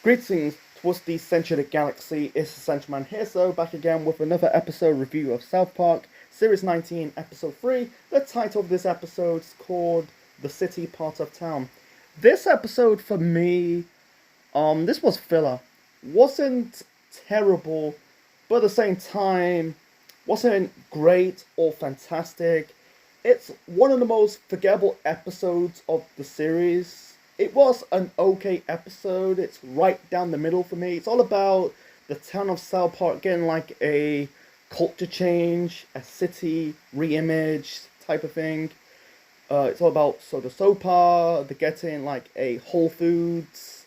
Greetings towards the centre of the galaxy, it's the Central here, so back again with another episode review of South Park, Series 19, Episode 3. The title of this episode is called The City Part of Town. This episode for me, this was filler. Wasn't terrible, but at the same time, wasn't great or fantastic. It's one of the most forgettable episodes of the series. It was an okay episode. It's right down the middle for me. It's all about the town of South Park getting like a culture change, a city re-image type of thing. It's all about Soda Sopa, they're getting like a Whole Foods,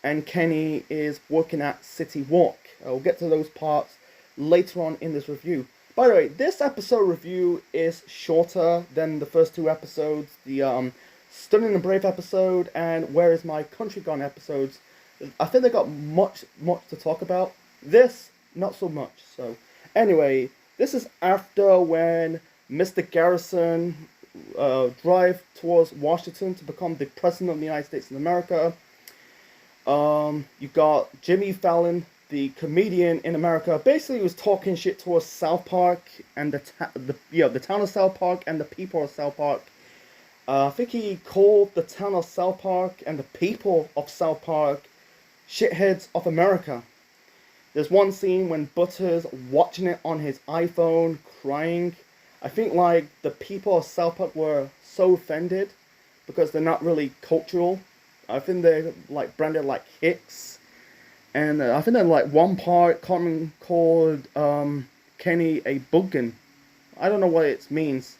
and Kenny is working at City Walk. We'll get to those parts later on in this review. By the way, this episode review is shorter than the first two episodes. The Stunning and Brave episode and Where Is My Country Gone episodes. I think they got much to talk about. This, not so much. So, anyway, this is after when Mr. Garrison drive towards Washington to become the President of the United States of America. You got Jimmy Fallon, the comedian in America, basically was talking shit towards South Park and the town of South Park and the people of South Park. I think he called the town of South Park and the people of South Park shitheads of America. There's one scene when Butter's watching it on his iPhone, crying. I think like the people of South Park were so offended because they're not really cultural. I think they're like branded like hicks. And I think there's like one part Cartman called Kenny a buggen. I don't know what it means.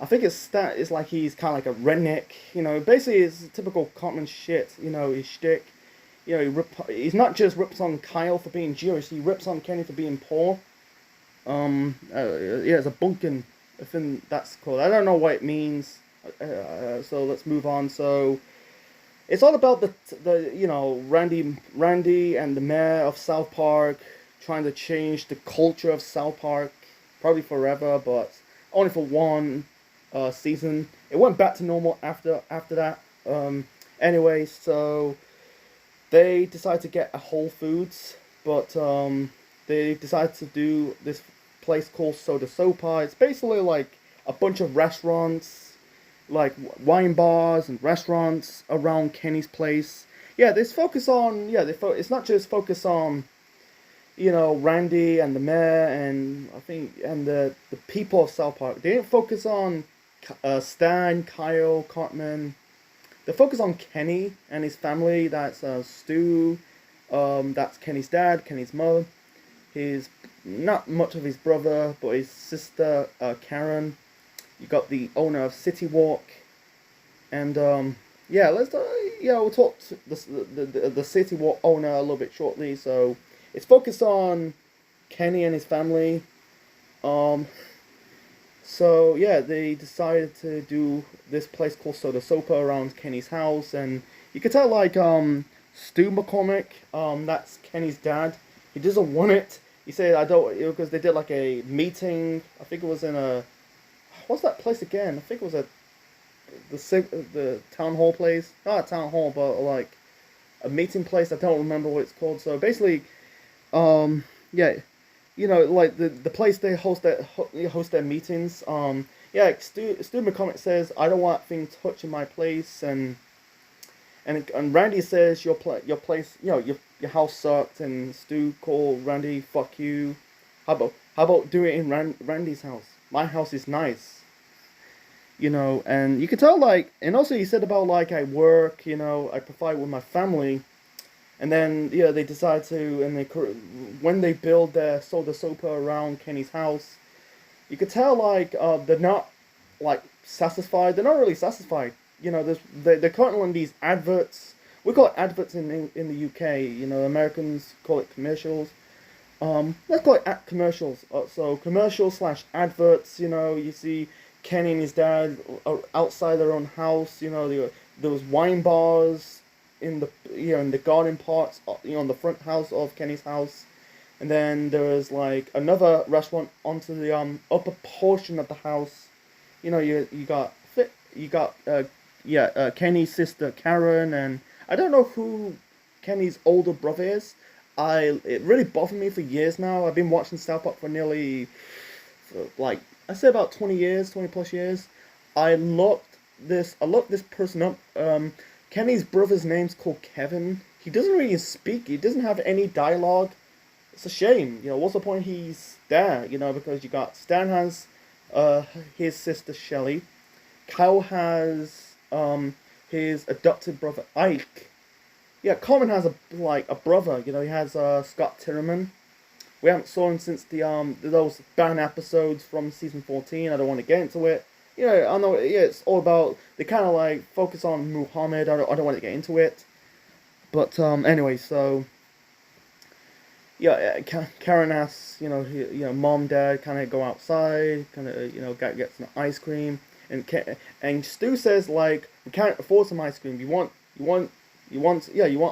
I think it's like he's kind of like a redneck, you know. Basically, it's typical Cartman shit, you know, his shtick. You know, he's not just rips on Kyle for being Jewish, he rips on Kenny for being poor. Yeah, it's a bunkin. I think that's called. I don't know what it means. So let's move on. So it's all about the you know Randy and the mayor of South Park trying to change the culture of South Park, probably forever, but only for one season. It went back to normal after that. Anyway, so they decided to get a Whole Foods, but they decided to do this place called Soda Sopa. It's basically like a bunch of restaurants, like wine bars and restaurants around Kenny's place. Yeah, this focus on it's not just focus on you know Randy and the mayor and I think and the people of South Park. They didn't focus on Stan, Kyle, Cartman. They focus on Kenny and his family. That's Stu. That's Kenny's dad, Kenny's mother. His not much of his brother, but his sister Karen. You got the owner of City Walk, and yeah, we'll talk to the City Walk owner a little bit shortly. So it's focused on Kenny and his family. So yeah, they decided to do this place called Soda Sopa around Kenny's house, and you could tell like Stu McCormick, that's Kenny's dad. He doesn't want it. He said I don't because they did like a meeting. I think it was in a what's that place again? I think it was the town hall place. Not a town hall, but like a meeting place. I don't remember what it's called. So basically, yeah. You know, like the place they host their meetings. Yeah, like Stu McCormick says, I don't want things touching my place, and Randy says your place, you know, your house sucked, and Stu called Randy, fuck you. How about doing it in Randy's house? My house is nice. You know, and you could tell like, and also he said about like I work, you know, I provide with my family. And then, yeah, they decide to, when they build their Soda Sopa around Kenny's house, you could tell, like, they're not, like, satisfied. They're not really satisfied. You know, they're currently on these adverts. We call it adverts in the UK. You know, Americans call it commercials. Let's call it commercials. So, commercials / adverts, you know, you see Kenny and his dad outside their own house. You know, there was wine bars in the garden parts, you know, on the front house of Kenny's house, and then there was like another restaurant onto the upper portion of the house. You know, you got Kenny's sister Karen, and I don't know who Kenny's older brother is. It really bothered me for years now. I've been watching South Park for nearly, for like I say about 20 years, 20 plus years. I looked this person up. Kenny's brother's name's called Kevin. He doesn't really speak. He doesn't have any dialogue. It's a shame. What's the point he's there? Because you got Stan has his sister Shelly. Kyle has his adopted brother Ike. Yeah, Common has a brother. He has Scott Tiernan. We haven't saw him since those ban episodes from season 14. I don't want to get into it. I know. Yeah, it's all about they kind of like focus on Muhammad. I don't want to get into it. But anyway, so yeah, Karen asks, mom, dad, kind of go outside, kind of, get some ice cream, and Stu says like, we can't afford some ice cream. You want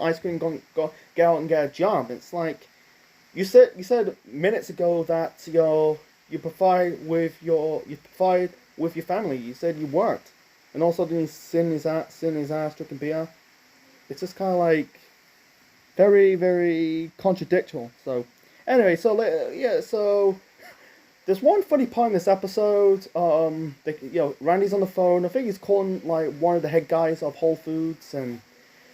ice cream? Go get out and get a job. It's like, you said minutes ago that you provide with your family. You said you worked, and also doing sin his ass, drinking beer. It's just kind of like very, very contradictory. So, anyway, so there's one funny part in this episode. Randy's on the phone. I think he's calling like one of the head guys of Whole Foods, and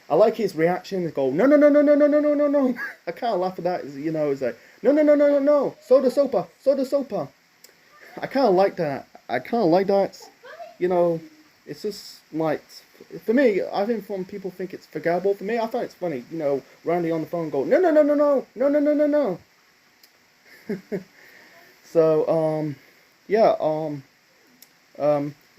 I like his reaction. He go, no, no, no, no, no, no, no, no, no, no. I kind of laugh at that. It's like, no, no, no, no, no, no, soda sopa. I kind of like that. It's just like, for me, I think some people think it's forgettable. For me, I find it's funny. Randy on the phone go, no, no, no, no, no, no, no, no, no, no. So,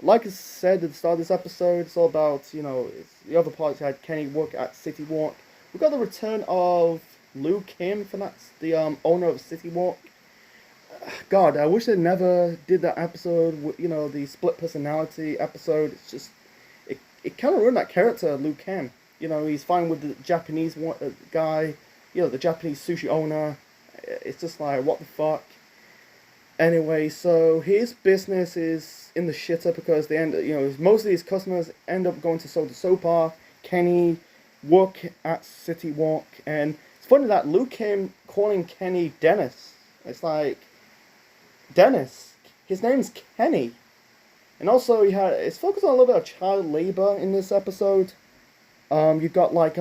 like I said at the start of this episode, it's all about, it's the other parts had Kenny work at City Walk. We got the return of Lou Kim, that's the owner of City Walk. God, I wish they never did that episode, the split personality episode. It's just, it kind of ruined that character, Lou Kim. He's fine with the Japanese guy, the Japanese sushi owner. It's just like, what the fuck? Anyway, so his business is in the shitter because they most of his customers end up going to Soda Sopa. Kenny work at City Walk, and it's funny that Lou Kim calling Kenny Dennis. It's like, Dennis, his name's Kenny. And also it's focused on a little bit of child labor in this episode. You've got like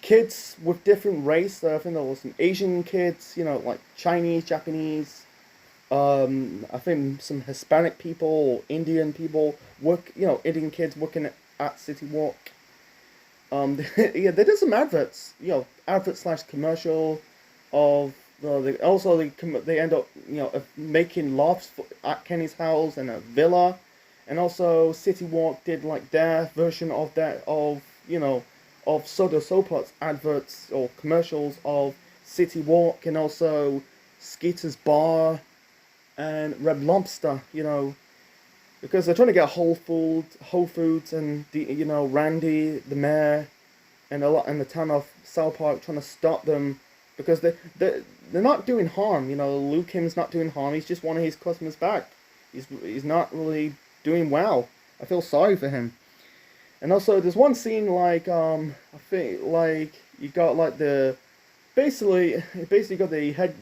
kids with different race. I think there was some Asian kids, like Chinese, Japanese. I think some Hispanic people or Indian people Indian kids working at City Walk. They did some adverts, advert / commercial of. They end up making lofts at Kenny's house and a villa, and also City Walk did like their version of that of Soda Sopa's adverts or commercials of City Walk, and also Skeeter's Bar and Red Lobster, because they're trying to get Whole Foods and Randy the mayor and the town of South Park trying to stop them. Because they're not doing harm, Lou Kim's not doing harm. He's just wanting his customers back. He's not really doing well. I feel sorry for him. And also, there's one scene like I think like you got like basically got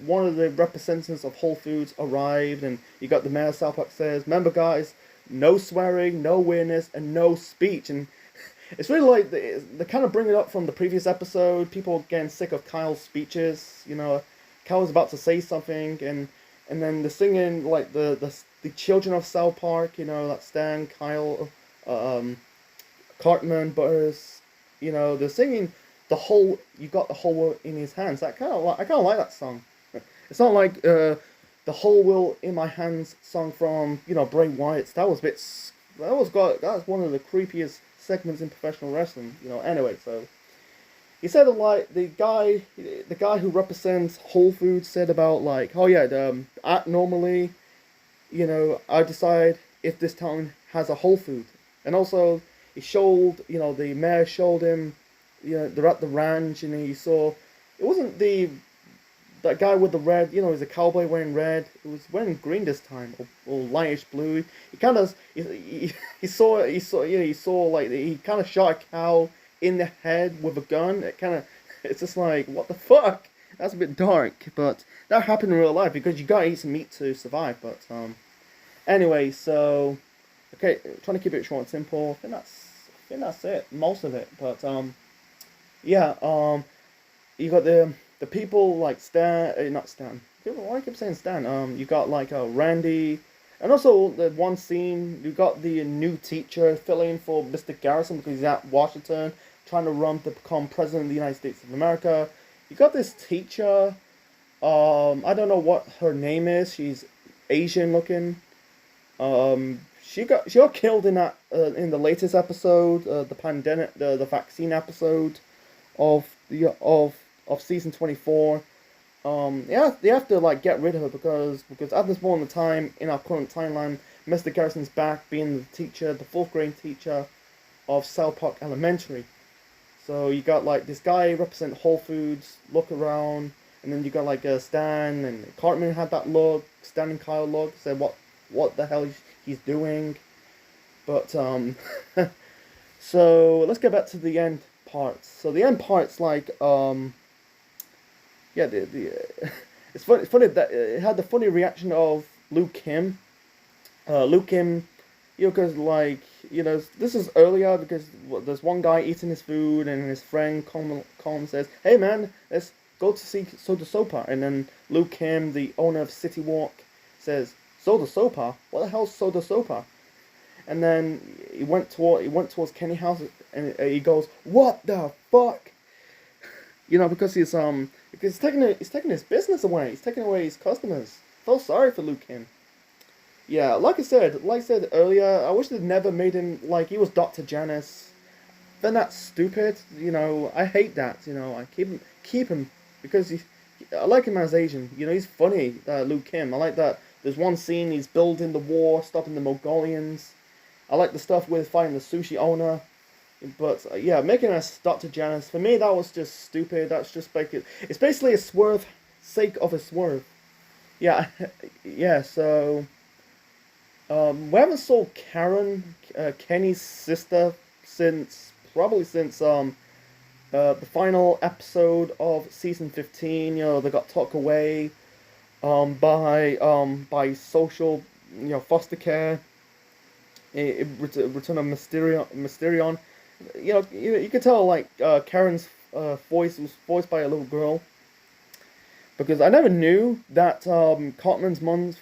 one of the representatives of Whole Foods arrived, and you got the mayor of South Park says, "Remember, guys, no swearing, no weirdness, and no speech." And it's really like they kind of bring it up from the previous episode. People getting sick of Kyle's speeches. Kyle was about to say something, and then the singing like the children of South Park. That Stan, Kyle, Cartman, Butters. They're singing the whole. You got the whole world in his hands. I kind of like that song. It's not like the whole world in my hands song from Bray Wyatt's. That was one of the creepiest segments in professional wrestling, Anyway, so he said like the guy who represents Whole Foods said about like, oh yeah, normally, I decide if this town has a Whole Food, and also he showed, the mayor showed him, they're at the ranch, and he saw it wasn't that guy with the red, he's a cowboy wearing red. It was wearing green this time, or lightish blue. He kind of, he saw like he kind of shot a cow. in the head with a gun. It's just like, what the fuck? That's a bit dark, but that happened in real life because you gotta eat some meat to survive. But anyway, so okay, trying to keep it short and simple. I think that's it, most of it. But yeah, you got the people like Stan, not Stan. People, why do I keep saying Stan? You got like Randy, and also the one scene you got the new teacher filling for Mr. Garrison because he's at Washington trying to run to become president of the United States of America. You got this teacher. I don't know what her name is. She's Asian looking. She got killed in that in the latest episode, the pandemic, the vaccine episode of season 24. Yeah, they have to like get rid of her because at this moment in time in our current timeline, Mr. Garrison's back being the teacher, the fourth grade teacher of South Park Elementary. So you got like this guy represent Whole Foods, look around, and then you got like Stan and Cartman had that look, Stan and Kyle look, said what the hell he's doing, but so let's get back to the end parts. So the end parts like yeah, it's funny that it had the funny reaction of Luke Kim. Luke Kim, because like this is earlier because there's one guy eating his food and his friend Colin says, "Hey man, let's go to see Soda Sopa," and then Luke Kim, the owner of City Walk, says, "Soda Sopa? What the hell's Soda Sopa?" And then he went towards Kenny House and he goes, "What the fuck?" Because he's taking his business away. He's taking away his customers. Felt sorry for Luke Kim. Yeah, like I said earlier, I wish they'd never made him like he was Dr. Janice. Then that's stupid. I hate that. I keep him because I like him as Asian. He's funny. Luke Kim. I like that. There's one scene he's building the war, stopping the Mongolians. I like the stuff with fighting the sushi owner. But yeah, making us Dr. Janice, for me that was just stupid. That's just it's basically a swerve sake of a swerve. Yeah, yeah. So we haven't saw Karen, Kenny's sister, since the final episode of season 15. They got tucked away by social foster care. Return of Mysterion. You could tell like Karen's voice was voiced by a little girl, because I never knew that Cartman's mum's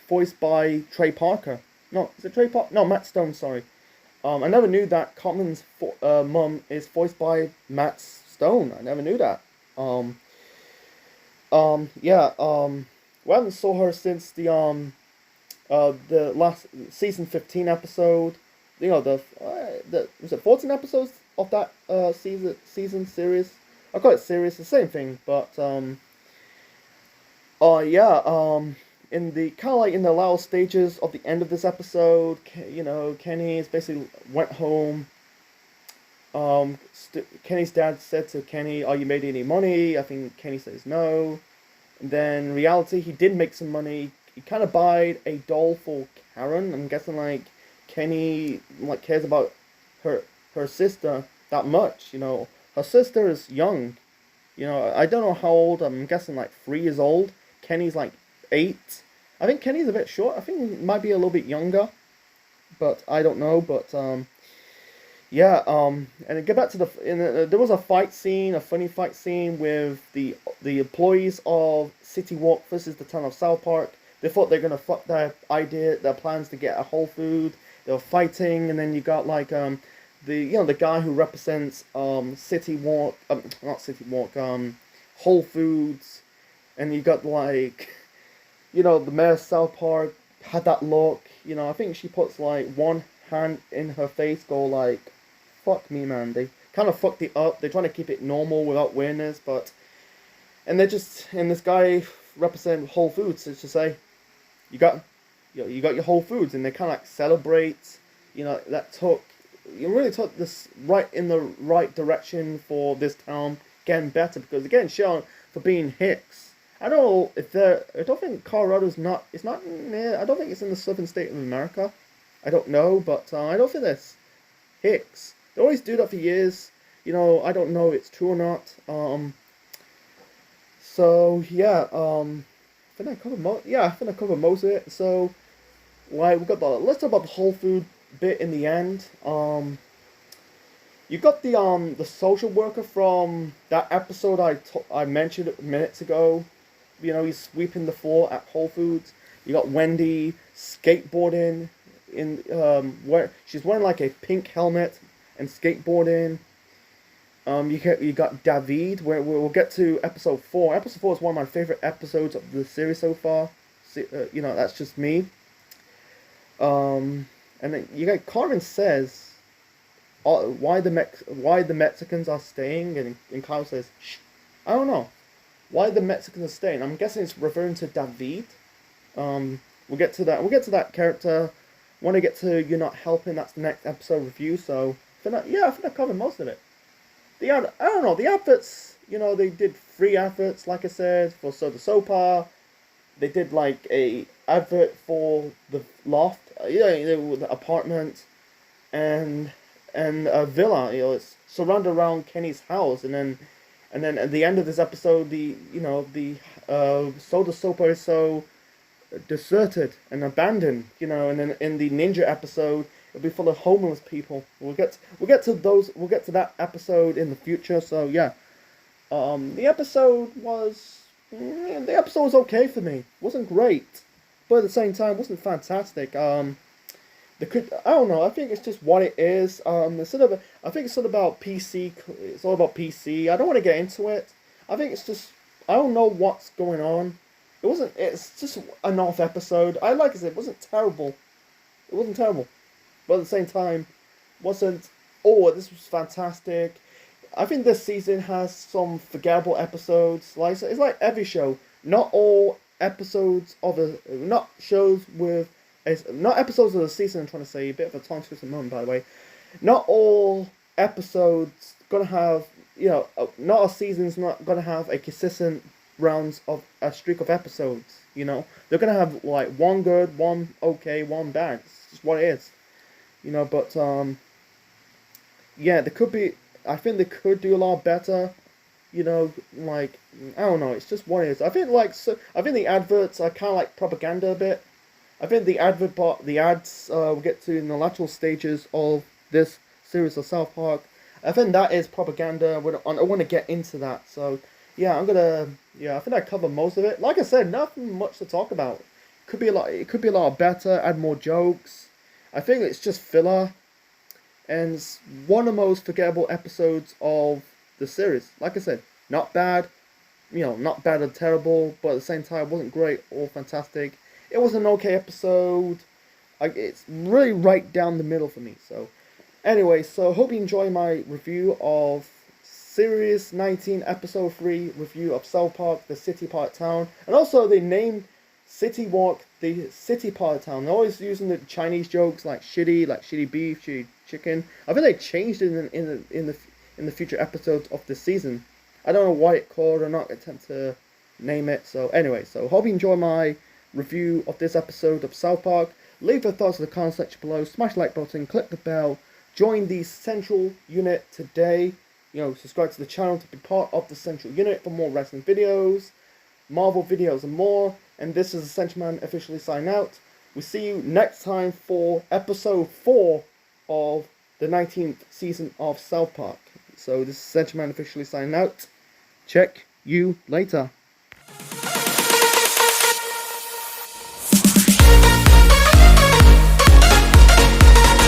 voiced by Trey Parker. No, is it Trey Parker? No, Matt Stone. Sorry. I never knew that Cartman's mum is voiced by Matt Stone. I never knew that. Yeah. We haven't saw her since the last season 15 episode. Was it 14 episodes of that season series? I call it series, the same thing, but yeah, in the kind of like in the last stages of the end of this episode, Kenny is basically went home. Kenny's dad said to Kenny, "Are you made any money?" I think Kenny says no. And then in reality, he did make some money. He kind of bought a doll for Karen. I'm guessing like Kenny like cares about her sister that much. Her sister is young. I don't know how old. I'm guessing like 3 years old. Kenny's like 8. I think Kenny's a bit short. I think he might be a little bit younger, but I don't know. But yeah. And get back to there was a funny fight scene with the employees of City Walk versus the town of South Park. They thought they're gonna fuck their plans to get a Whole Food. They were fighting, and then you got like the guy who represents City Walk, not City Walk, Whole Foods, and you got like the mayor of South Park had that look. I think she puts like one hand in her face, go like, "Fuck me, man." They kind of fucked it up. They're trying to keep it normal without weirdness, and this guy represent Whole Foods to say, you got your Whole Foods, and they kind of like celebrate. You really took this right in the right direction for this town getting better, because again, shown for being Hicks. I don't think Colorado's not. It's not near. I don't think it's in the southern state of America. I don't know, but I don't think that's Hicks. They always do that for years. I don't know if it's true or not. So yeah, I think I covered most of it. So like we got the let's talk about the Whole Food bit in the end. You got the social worker from that episode I mentioned minutes ago. He's sweeping the floor at Whole Foods. You got Wendy skateboarding in where she's wearing like a pink helmet and skateboarding. You got David. Where we'll get to episode 4. Episode 4 is one of my favorite episodes of the series so far. That's just me. And then you got Carmen says, why the Mexicans are staying, and Kyle says, shh, I don't know, why the Mexicans are staying. I'm guessing it's referring to David. We'll get to that. We'll get to that character. When I get to You're Not Helping, that's the next episode review. So I think I covered most of it. I don't know, the adverts. They did 3 adverts, like I said, for Soda Sopa. They did like a advert for the loft, the apartment, and a villa. It's surrounded around Kenny's house, and then at the end of this episode, the Soda Sopa is so deserted and abandoned. And then in the ninja episode, it'll be full of homeless people. We'll get to that episode in the future. So yeah, the episode was okay for me. It wasn't great, but at the same time, it wasn't fantastic. I don't know. I think it's just what it is. I think it's sort of about PC. It's all about PC. I don't want to get into it. I think it's just I don't know what's going on. It's just an off episode. Like I said, it wasn't terrible. It wasn't terrible, but at the same time, wasn't. Oh, this was fantastic. I think this season has some forgettable episodes. Like it's like every show. Not all episodes of not episodes of the season. I'm trying to say a bit of a tongue twister moment, by the way. Not all episodes gonna have not all seasons not gonna have a consistent rounds of a streak of episodes. They're gonna have like one good, one okay, one bad. It's just what it is. But yeah, there could be. I think they could do a lot better. Like I don't know. It's just what it is. I think I think the adverts are kind of like propaganda a bit. I think the ads we'll get to in the lateral stages of this series of South Park. I think that is propaganda. I want to get into that. So yeah, I think I covered most of it. Like I said, nothing much to talk about. It could be a lot better. Add more jokes. I think it's just filler. And it's one of the most forgettable episodes of the series. Like I said, not bad, not bad or terrible, but at the same time, it wasn't great or fantastic. It was an okay episode. It's really right down the middle for me. So, anyway, hope you enjoy my review of Series 19, Episode 3 review of South Park, the city part town, and also they named City Walk the city part of town. They're always using the Chinese jokes like shitty beef, shitty chicken. I think they changed it in the future episodes of this season. I don't know what it called or not. Attempt to name it. So anyway, hope you enjoy my review of this episode of South Park. Leave your thoughts in the comment section below. Smash the like button. Click the bell. Join the Central Unit today. Subscribe to the channel to be part of the Central Unit for more wrestling videos, Marvel videos, and more. And this is Essential Man officially signing out. We see you next time for episode 4 of the 19th season of South Park. So this is Essential Man officially signing out. Check you later.